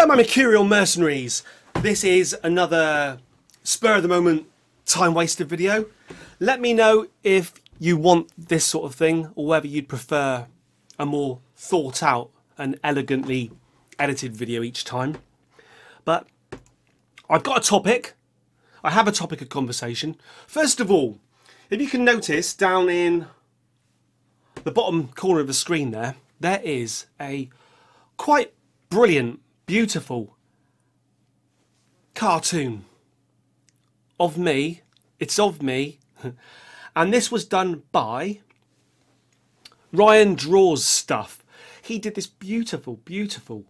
Hello my Mercurial mercenaries, this is another spur of the moment time wasted video. Let me know if you want this sort of thing or whether you'd prefer a more thought out and elegantly edited video each time. But I've got a topic, I have a topic of conversation. First of all, if you can notice down in the bottom corner of the screen there is a quite brilliant, beautiful cartoon of me. It's of me. And this was done by Ryan Draws Stuff. He did this beautiful, beautiful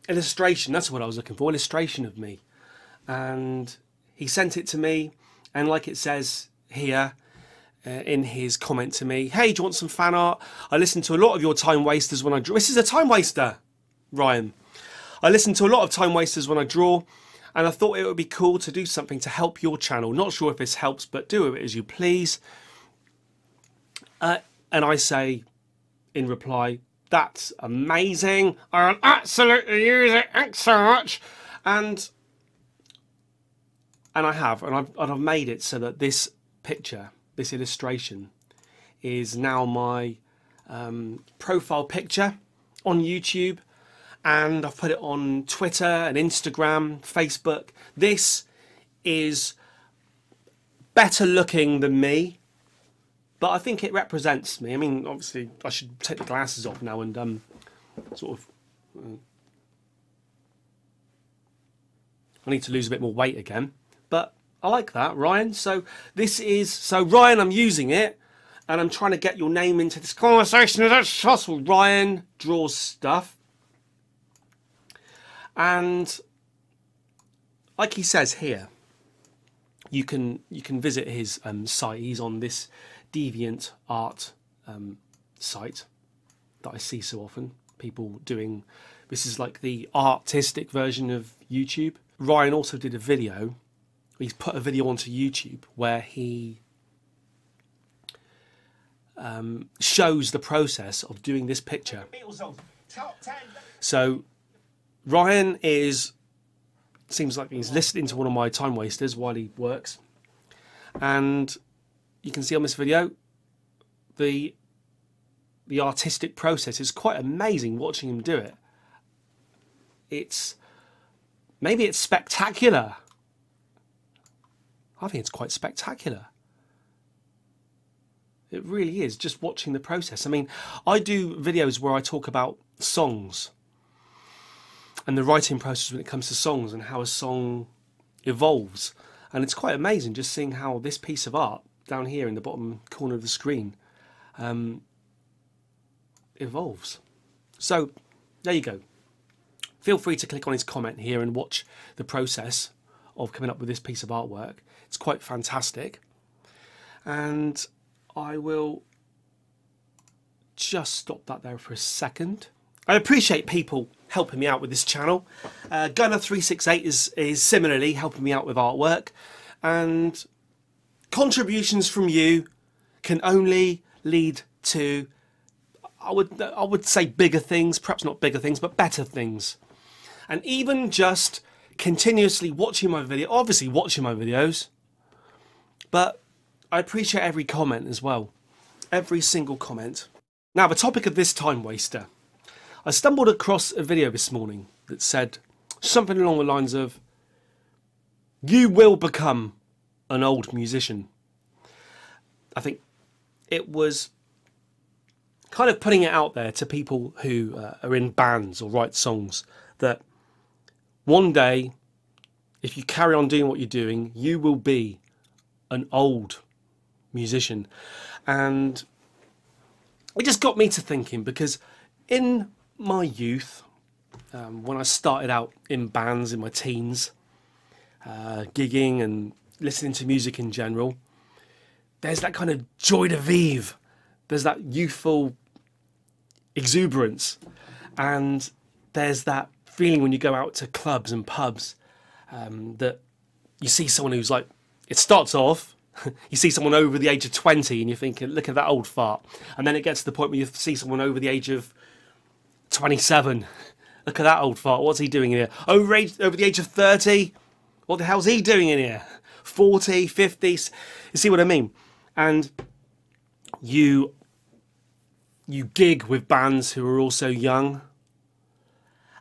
illustration. That's what I was looking for, illustration of me. And he sent it to me, and like it says here in his comment to me, hey, do you want some fan art? I listen to a lot of your time wasters when I draw. This is a time waster, Ryan. I listen to a lot of time wasters when I draw, and I thought it would be cool to do something to help your channel. Not sure if this helps, but do it as you please. And I say in reply, that's amazing. I'll absolutely use it. Thanks so much. And I have, and I've made it so that this picture, this illustration, is now my profile picture on YouTube, and I've put it on Twitter and Instagram, Facebook. This is better looking than me, but I think it represents me. I mean, obviously, I should take the glasses off now and sort of. I need to lose a bit more weight again, but I like that, Ryan. So this is, so Ryan, I'm using it, and I'm trying to get your name into this conversation as much as possible. Ryan Draws Stuff. And like he says here, you can visit his site. He's on this deviant art site that I see so often. People doing, this is like the artistic version of YouTube. Ryan also did a video. He's put a video onto YouTube where he shows the process of doing this picture. So Ryan seems like he's listening to one of my time wasters while he works, and you can see on this video the artistic process is quite amazing. Watching him do it, maybe it's spectacular. I think it's quite spectacular. It really is, just watching the process. I mean, I do videos where I talk about songs and the writing process when it comes to songs and how a song evolves. And it's quite amazing just seeing how this piece of art down here in the bottom corner of the screen evolves. So there you go. Feel free to click on his comment here and watch the process of coming up with this piece of artwork. It's quite fantastic. And I will just stop that there for a second. I appreciate people helping me out with this channel. Gunner368 is similarly helping me out with artwork, and contributions from you can only lead to, I would say, bigger things, perhaps not bigger things, but better things. And even just continuously watching my video, obviously watching my videos, but I appreciate every comment as well, every single comment. Now, the topic of this time waster. I stumbled across a video this morning that said something along the lines of, you will become an old musician. I think it was kind of putting it out there to people who are in bands or write songs, that one day, if you carry on doing what you're doing, you will be an old musician. And it just got me to thinking, because in my youth, when I started out in bands in my teens, gigging and listening to music in general, there's that kind of joie de vivre, there's that youthful exuberance, and there's that feeling when you go out to clubs and pubs that you see someone who's like, it starts off, you see someone over the age of 20 and you're thinking, look at that old fart, and then it gets to the point where you see someone over the age of 27 Look at that old fart. What's he doing in here? Over the age of 30? What the hell's he doing in here? 40, 50? You see what I mean? And you gig with bands who are also young.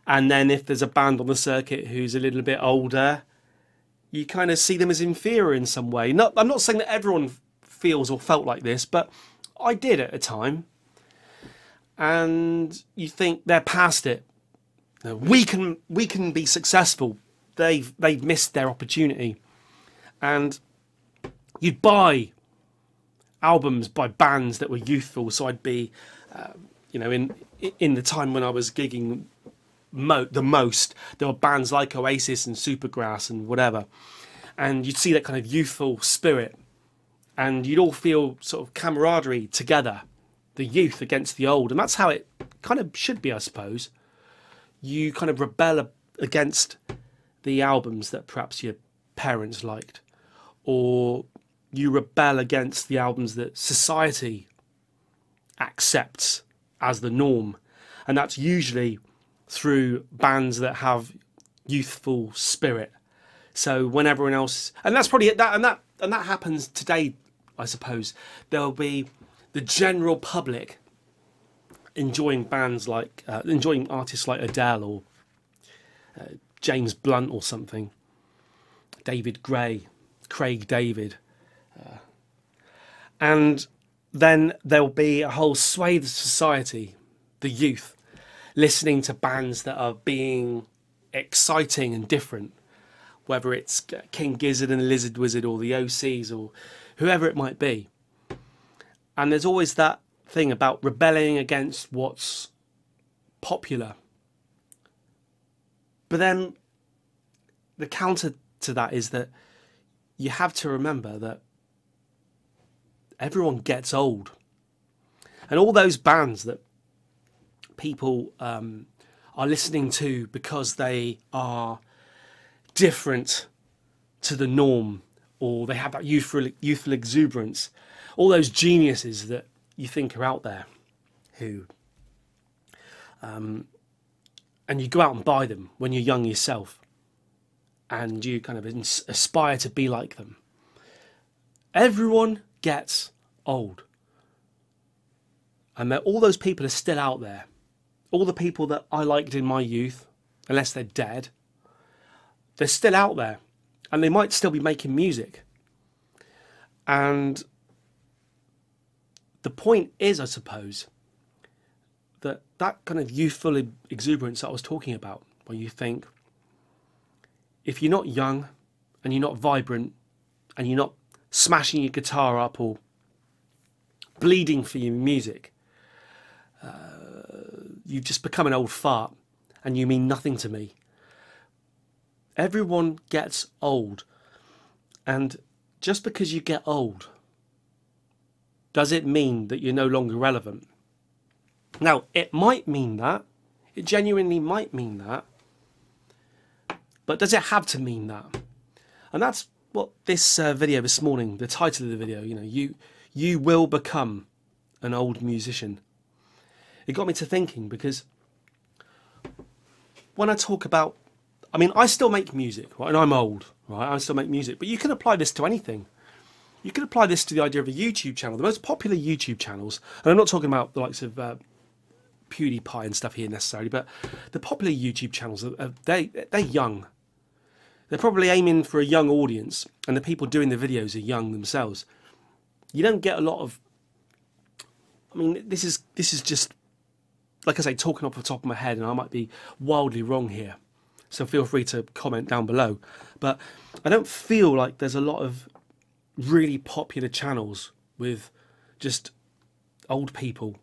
And then if there's a band on the circuit who's a little bit older, you kind of see them as inferior in some way. I'm not saying that everyone feels or felt like this, but I did at a time. And you think they're past it. We can be successful. They've missed their opportunity. And you'd buy albums by bands that were youthful. So I'd be, in the time when I was gigging the most, there were bands like Oasis and Supergrass and whatever, and you'd see that kind of youthful spirit, and you'd all feel sort of camaraderie together, the youth against the old, and that's how it kind of should be, I suppose. You kind of rebel against the albums that perhaps your parents liked, or you rebel against the albums that society accepts as the norm, and that's usually through bands that have youthful spirit. So when everyone else, and that's probably that, and that happens today, I suppose. There'll be the general public enjoying bands like enjoying artists like Adele or James Blunt or something, David Gray, Craig David, and then there'll be a whole swathe of society, the youth, listening to bands that are being exciting and different, whether it's King Gizzard and the Lizard Wizard or the OCs or whoever it might be. And there's always that thing about rebelling against what's popular. But then the counter to that is that you have to remember that everyone gets old. And all those bands that people are listening to because they are different to the norm, or they have that youthful exuberance, all those geniuses that you think are out there who and you go out and buy them when you're young yourself and you kind of aspire to be like them. Everyone gets old, and all those people are still out there. All the people that I liked in my youth, unless they're dead, they're still out there, and they might still be making music. And the point is, I suppose, that kind of youthful exuberance that I was talking about, where you think, if you're not young and you're not vibrant and you're not smashing your guitar up or bleeding for your music, you've just become an old fart and you mean nothing to me. Everyone gets old, and just because you get old, does it mean that you're no longer relevant? Now, it might mean that. It genuinely might mean that. But does it have to mean that? And that's what this video this morning, the title of the video, you will become an old musician. It got me to thinking, because when I talk about, I still make music, right? And I'm old, right? I still make music, but you can apply this to anything. You can apply this to the idea of a YouTube channel. The most popular YouTube channels, and I'm not talking about the likes of PewDiePie and stuff here necessarily, but the popular YouTube channels, they're young. They're probably aiming for a young audience, and the people doing the videos are young themselves. You don't get a lot of, this is just, like I say, talking off the top of my head, and I might be wildly wrong here. So feel free to comment down below. But I don't feel like there's a lot of really popular channels with just old people.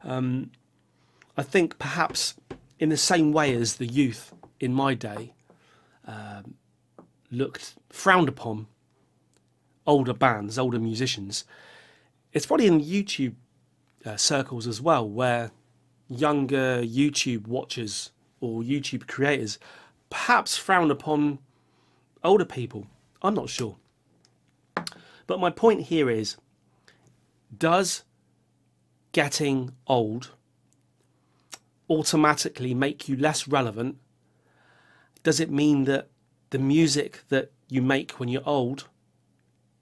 I think perhaps in the same way as the youth in my day frowned upon older bands, older musicians, it's probably in YouTube circles as well, where younger YouTube watchers or YouTube creators perhaps frown upon older people. I'm not sure. But my point here is, does getting old automatically make you less relevant? Does it mean that the music that you make when you're old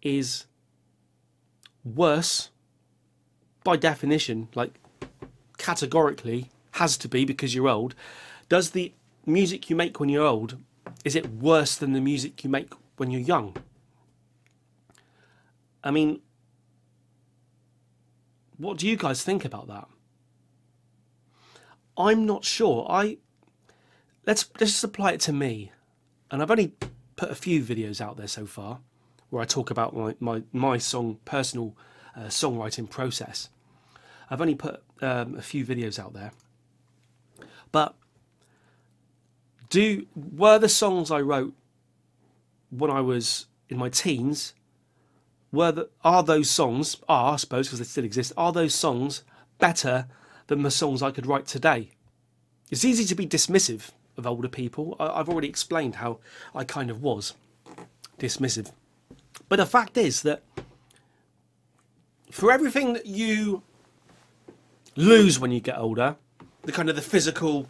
is worse by definition, like categorically has to be because you're old? Does the music you make when you're old, is it worse than the music you make when you're young? I mean, what do you guys think about that? I'm not sure. Let's just apply it to me. And I've only put a few videos out there so far where I talk about my personal songwriting process. I've only put a few videos out there. But were the songs I wrote when I was in my teens, are those songs, I suppose because they still exist, are those songs better than the songs I could write today? It's easy to be dismissive of older people. I've already explained how I kind of was dismissive. But the fact is that for everything that you lose when you get older, the kind of the physical,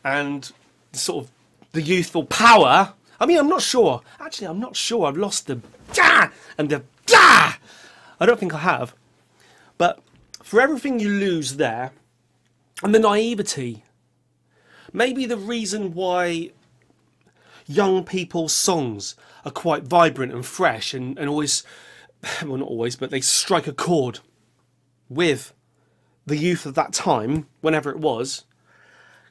and sort of the youthful power. I mean, I'm not sure. Actually, I'm not sure I've lost the and the I don't think I have. But for everything you lose there, and the naivety, maybe the reason why young people's songs are quite vibrant and fresh and always, well, not always, but they strike a chord with the youth of that time, whenever it was,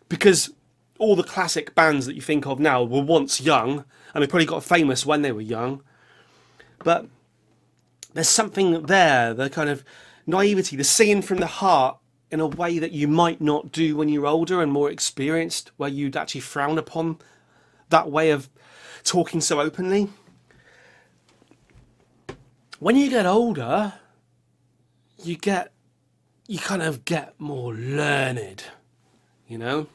because all the classic bands that you think of now were once young, and they probably got famous when they were young. But there's something there, the kind of naivety, the singing from the heart in a way that you might not do when you're older and more experienced, where you'd actually frown upon that way of talking so openly. When you get older, you kind of get more learned, you know?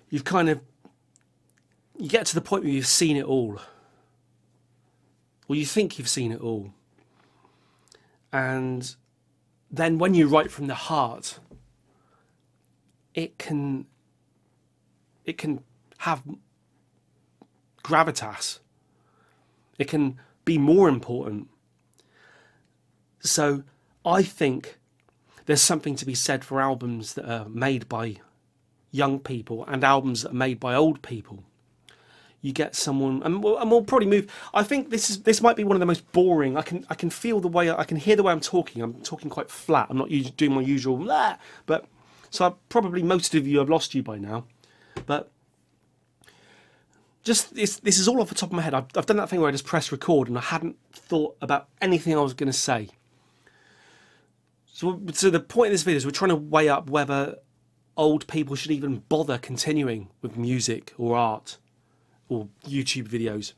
You get to the point where you've seen it all. Or you think you've seen it all. And then when you write from the heart, it can have gravitas. It can be more important. So I think there's something to be said for albums that are made by young people and albums that are made by old people. You get someone, and we'll probably move. I think this might be one of the most boring. I can feel the way, I can hear the way I'm talking. I'm talking quite flat. I'm not doing my usual blah, but so probably most of you, I've lost you by now. But just this is all off the top of my head. I've done that thing where I just press record and I hadn't thought about anything I was going to say. So the point of this video is we're trying to weigh up whether old people should even bother continuing with music or art or YouTube videos.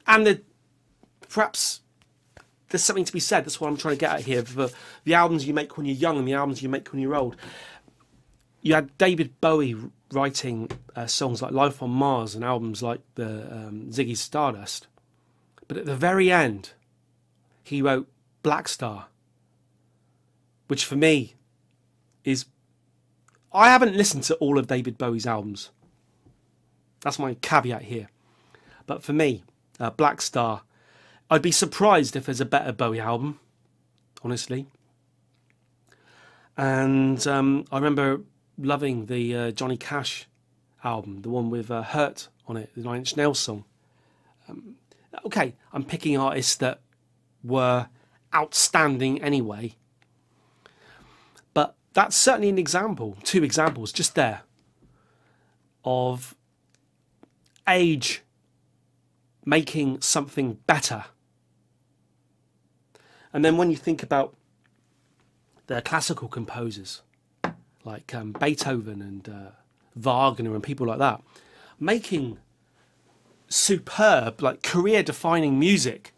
And perhaps there's something to be said, that's what I'm trying to get at here, for the albums you make when you're young and the albums you make when you're old. You had David Bowie writing songs like Life on Mars and albums like the Ziggy Stardust. But at the very end, he wrote Black Star, which for me is... I haven't listened to all of David Bowie's albums. That's my caveat here. But for me, Black Star, I'd be surprised if there's a better Bowie album, honestly. And I remember loving the Johnny Cash album, the one with Hurt on it, the Nine Inch Nails song. Okay, I'm picking artists that were outstanding anyway. But that's certainly an example, 2 examples just there, of age making something better. And then when you think about the classical composers like Beethoven and Wagner and people like that, making superb, like career-defining music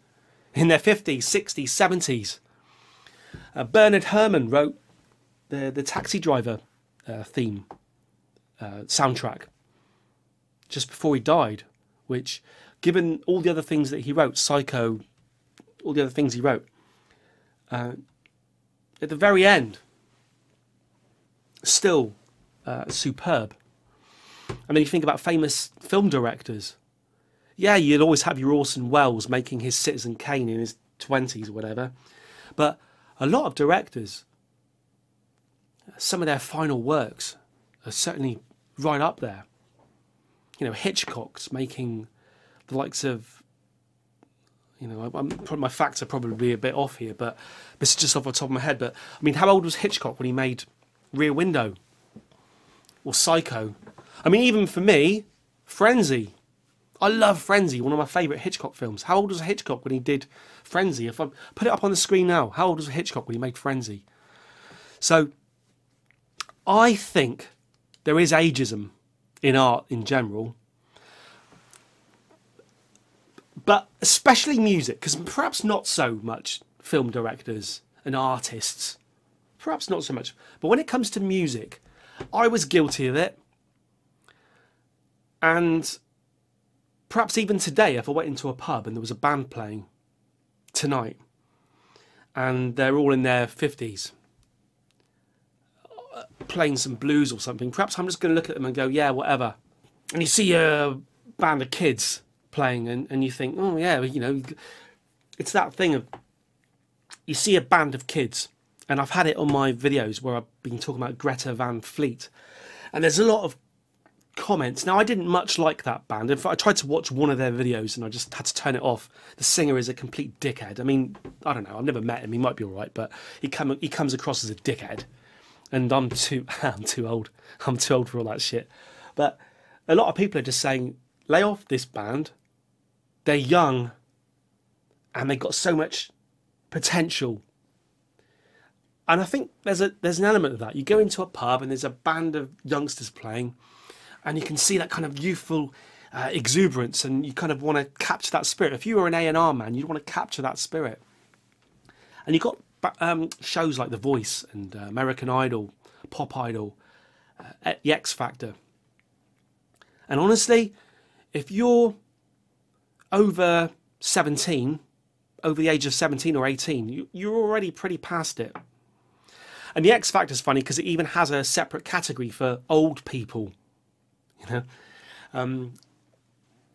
in their 50s, 60s, 70s. Bernard Herrmann wrote the Taxi Driver theme soundtrack just before he died, which, given all the other things that he wrote, Psycho, all the other things he wrote, at the very end, still superb. And then you think about famous film directors. Yeah, you'd always have your Orson Welles making his Citizen Kane in his 20s or whatever. But a lot of directors, some of their final works are certainly right up there. You know, Hitchcock's making the likes of, you know, my facts are probably a bit off here, but this is just off the top of my head. But I mean, how old was Hitchcock when he made Rear Window or Psycho? I mean, even for me, Frenzy. I love Frenzy, one of my favourite Hitchcock films. How old was Hitchcock when he did Frenzy? If I put it up on the screen now, how old was Hitchcock when he made Frenzy? So, I think there is ageism in art in general, but especially music, because perhaps not so much film directors and artists, perhaps not so much. But when it comes to music, I was guilty of it, and perhaps even today, if I went into a pub and there was a band playing tonight and they're all in their 50s playing some blues or something, perhaps I'm just going to look at them and go, yeah, whatever. And you see a band of kids playing and you think, oh yeah, you know, it's that thing of, you see a band of kids, and I've had it on my videos where I've been talking about Greta Van Fleet, and there's a lot of comments. Now, I didn't much like that band. In fact, I tried to watch one of their videos and I just had to turn it off. The singer is a complete dickhead. I mean, I don't know, I've never met him, he might be alright, but he comes across as a dickhead. And I'm too old. I'm too old for all that shit. But a lot of people are just saying, lay off this band. They're young and they've got so much potential. And I think there's an element of that. You go into a pub and there's a band of youngsters playing, and you can see that kind of youthful exuberance, and you kind of want to capture that spirit. If you were an A&R man, you'd want to capture that spirit. And you've got shows like The Voice and American Idol, Pop Idol, The X Factor. And honestly, if you're over 17, over the age of 17 or 18, you're already pretty past it. And The X Factor's funny because it even has a separate category for old people. You know,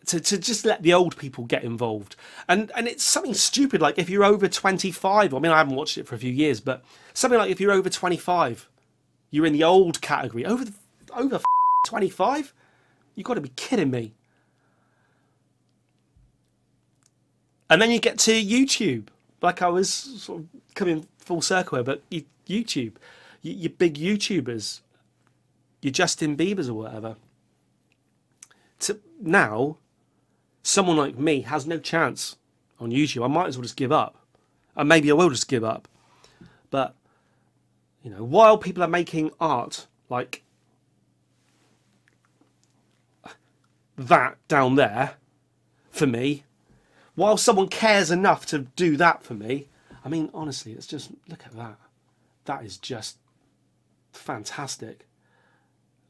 to just let the old people get involved, and it's something stupid like if you're over 25. I mean, I haven't watched it for a few years, but something like if you're over 25, you're in the old category. Over 25, you've got to be kidding me. And then you get to YouTube, like I was sort of coming full circle here, but YouTube, you big YouTubers, your Justin Biebers or whatever. Now, someone like me has no chance on YouTube. I might as well just give up. And maybe I will just give up. But, you know, while people are making art like that down there for me, while someone cares enough to do that for me, I mean, honestly, it's just, look at that. That is just fantastic.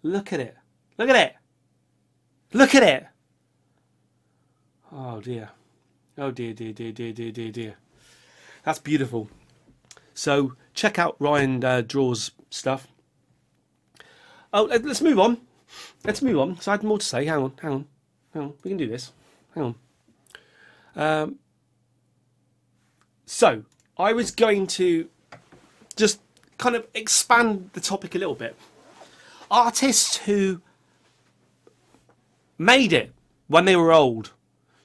Look at it. Look at it. Look at it. Oh dear. Oh dear, dear, dear, dear, dear, dear, dear. That's beautiful. So check out Ryan Draw's stuff. Oh, let's move on. Let's move on. So I had more to say. Hang on. We can do this. Hang on. So I was going to just kind of expand the topic a little bit. Artists who made it when they were old,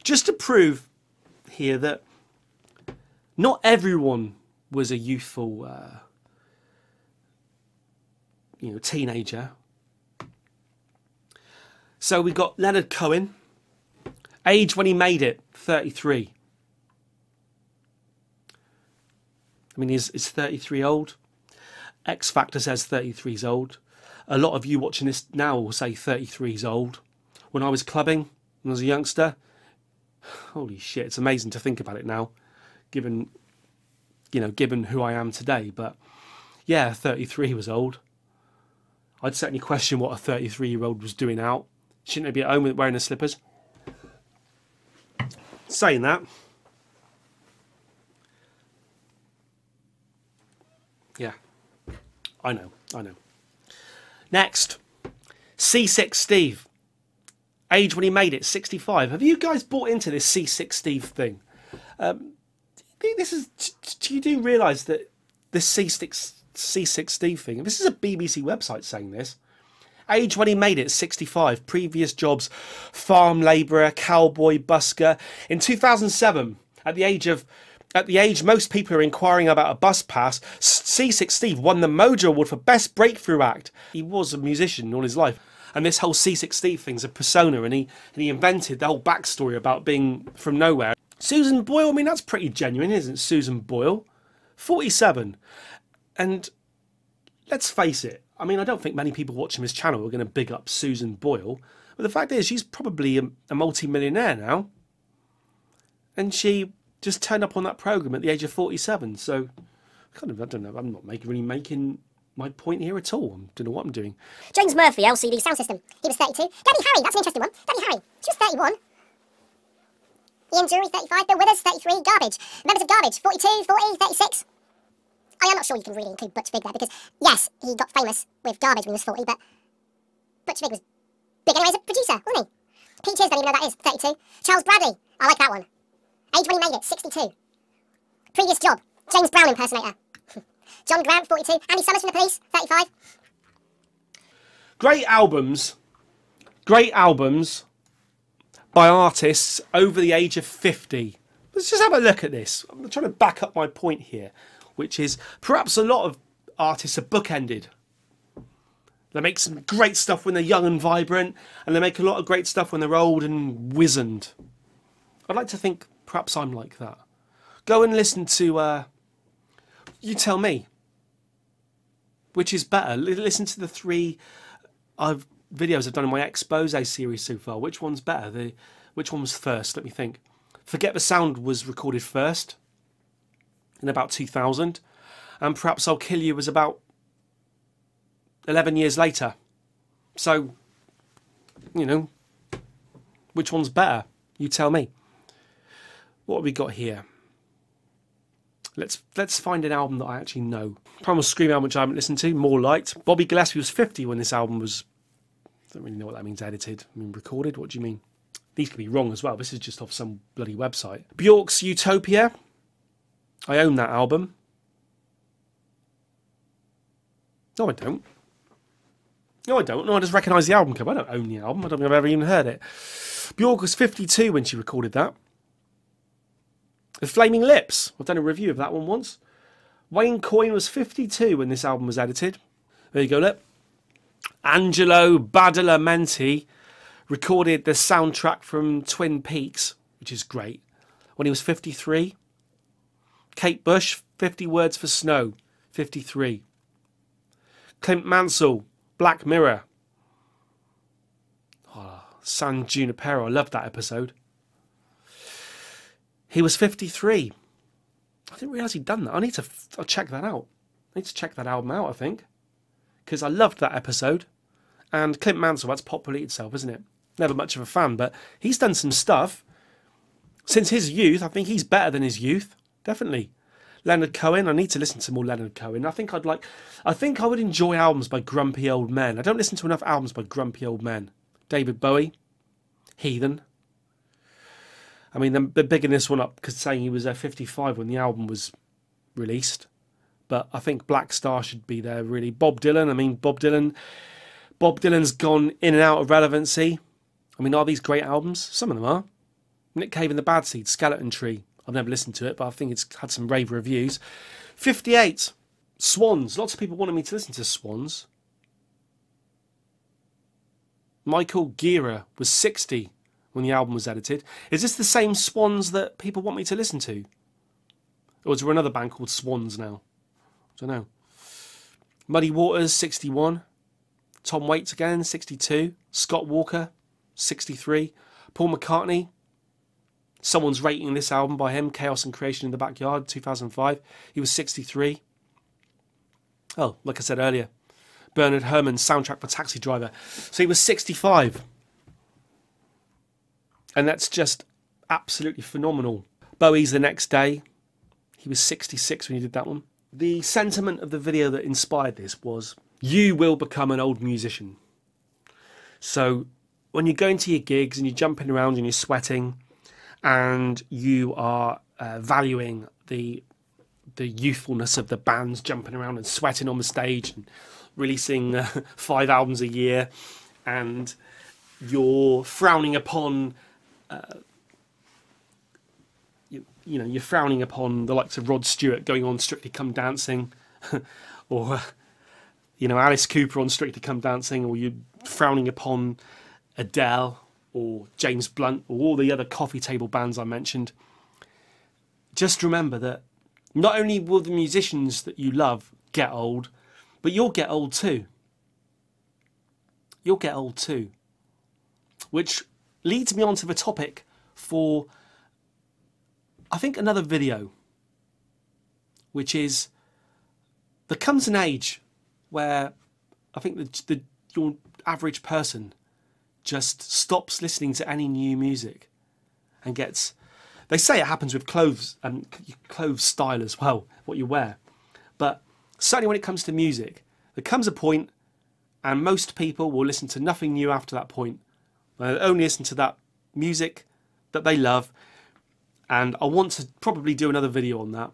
just to prove here that not everyone was a youthful teenager. So we got Leonard Cohen, age when he made it, 33. I mean, is 33 old? X Factor says 33 is old. A lot of you watching this now will say 33 is old. When I was clubbing, when I was a youngster, holy shit, it's amazing to think about it now, given who I am today. But yeah, 33 was old. I'd certainly question what a 33-year-old was doing out. Shouldn't they be at home wearing their slippers? Saying that, Yeah, I know. Next, C6 Steve. Age when he made it, 65. Have you guys bought into this C6 Steve thing? Do you do realise that this C6 Steve thing, this is a BBC website saying this. Age when he made it, 65. Previous jobs, farm labourer, cowboy, busker. In 2007, at the age most people are inquiring about a bus pass, C6 Steve won the Mojo Award for Best Breakthrough Act. He was a musician all his life. And this whole C6 Steve thing's a persona, and he invented the whole backstory about being from nowhere. Susan Boyle, I mean, that's pretty genuine, isn't it? Susan Boyle, 47. And let's face it, I mean, I don't think many people watching this channel are going to big up Susan Boyle. But the fact is, she's probably a multi-millionaire now. And she just turned up on that programme at the age of 47. So, I don't know, I'm not really making my point here at all. I don't know what I'm doing. James Murphy, LCD sound system. He was 32. Debbie Harry, that's an interesting one. Debbie Harry, she was 31. Ian Jury, 35. Bill Withers, 33. Garbage. Members of Garbage, 42, 40, 36. I'm not sure you can really include Butch Vig there, because, yes, he got famous with Garbage when he was 40, but Butch Vig was big anyway as a producer, wasn't he? Peaches, don't even know who that is, 32. Charles Bradley, I like that one. Age when he made it, 62. Previous job, James Brown impersonator. John Grant, 42. Andy Summers from the Police, 35. Great albums by artists over the age of 50. Let's just have a look at this. I'm trying to back up my point here, which is perhaps a lot of artists are bookended. They make some great stuff when they're young and vibrant, and they make a lot of great stuff when they're old and wizened. I'd like to think perhaps I'm like that. Go and listen to, you tell me, which is better. Listen to the three videos I've done in my expose series so far. Which one's better? Which one was first? Let me think. Forget the Sound was recorded first in about 2000, and Perhaps I'll Kill You was about 11 years later. So, you know, which one's better? You tell me. What have we got here? Let's find an album that I actually know. Primal Scream album, which I haven't listened to. More Light. Bobby Gillespie was 50 when this album was... I don't really know what that means, edited. I mean, recorded? What do you mean? These could be wrong as well. This is just off some bloody website. Bjork's Utopia. I own that album. No, I don't. No, I don't. No, I just recognise the album cover. I don't own the album. I don't think I've ever even heard it. Bjork was 52 when she recorded that. The Flaming Lips. I've done a review of that one once. Wayne Coyne was 52 when this album was edited. There you go, look. Angelo Badalamenti recorded the soundtrack from Twin Peaks, which is great, when he was 53. Kate Bush, 50 Words for Snow, 53. Clint Mansell, Black Mirror. Oh, San Junipero, I loved that episode. He was 53. I didn't realise he'd done that. I'll check that out. I need to check that album out, I think. Because I loved that episode. And Clint Mansell, that's Pop Polite itself, isn't it? Never much of a fan, but he's done some stuff. Since his youth, I think he's better than his youth. Definitely. Leonard Cohen, I need to listen to more Leonard Cohen. I think I would enjoy albums by grumpy old men. I don't listen to enough albums by grumpy old men. David Bowie, Heathen. I mean, they're bigging this one up because saying he was 55 when the album was released. But I think Black Star should be there, really. Bob Dylan, I mean, Bob Dylan's gone in and out of relevancy. I mean, are these great albums? Some of them are. Nick Cave and the Bad Seeds, Skeleton Tree. I've never listened to it, but I think it's had some rave reviews. 58, Swans. Lots of people wanted me to listen to Swans. Michael Gira was 60 when the album was edited. Is this the same Swans that people want me to listen to? Or is there another band called Swans now? I don't know. Muddy Waters, 61. Tom Waits again, 62. Scott Walker, 63. Paul McCartney. Someone's rating this album by him, Chaos and Creation in the Backyard, 2005. He was 63. Oh, like I said earlier, Bernard Herrmann's soundtrack for Taxi Driver. So he was 65. And that's just absolutely phenomenal. Bowie's The Next Day. He was 66 when he did that one. the sentiment of the video that inspired this was, you will become an old musician. So when you're going to your gigs and you're jumping around and you're sweating and you are valuing the youthfulness of the bands jumping around and sweating on the stage and releasing 5 albums a year, and you're frowning upon you're frowning upon the likes of Rod Stewart going on Strictly Come Dancing, or Alice Cooper on Strictly Come Dancing, or you're frowning upon Adele or James Blunt or all the other coffee table bands I mentioned. Just remember that not only will the musicians that you love get old, but you'll get old too. You'll get old too. Which leads me on to the topic for, I think, another video, which is, there comes an age where I think your average person just stops listening to any new music and gets, they say it happens with clothes and clothes style as well, what you wear, but certainly when it comes to music, there comes a point and most people will listen to nothing new after that point. They'll only listen to that music that they love, and I want to probably do another video on that,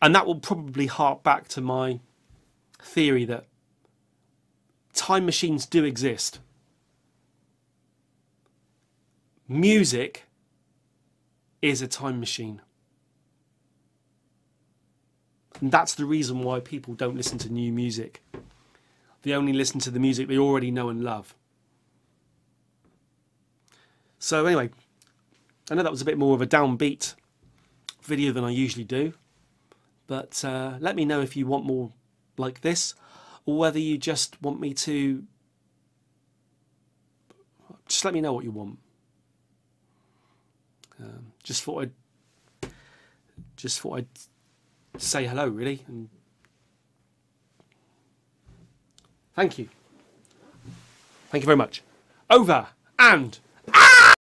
and that will probably hark back to my theory that time machines do exist. Music is a time machine. And that's the reason why people don't listen to new music. They only listen to the music they already know and love. So anyway, I know that was a bit more of a downbeat video than I usually do, but let me know if you want more like this, or whether you just want me to, just let me know what you want. Just thought I'd say hello, really, and thank you very much. Over and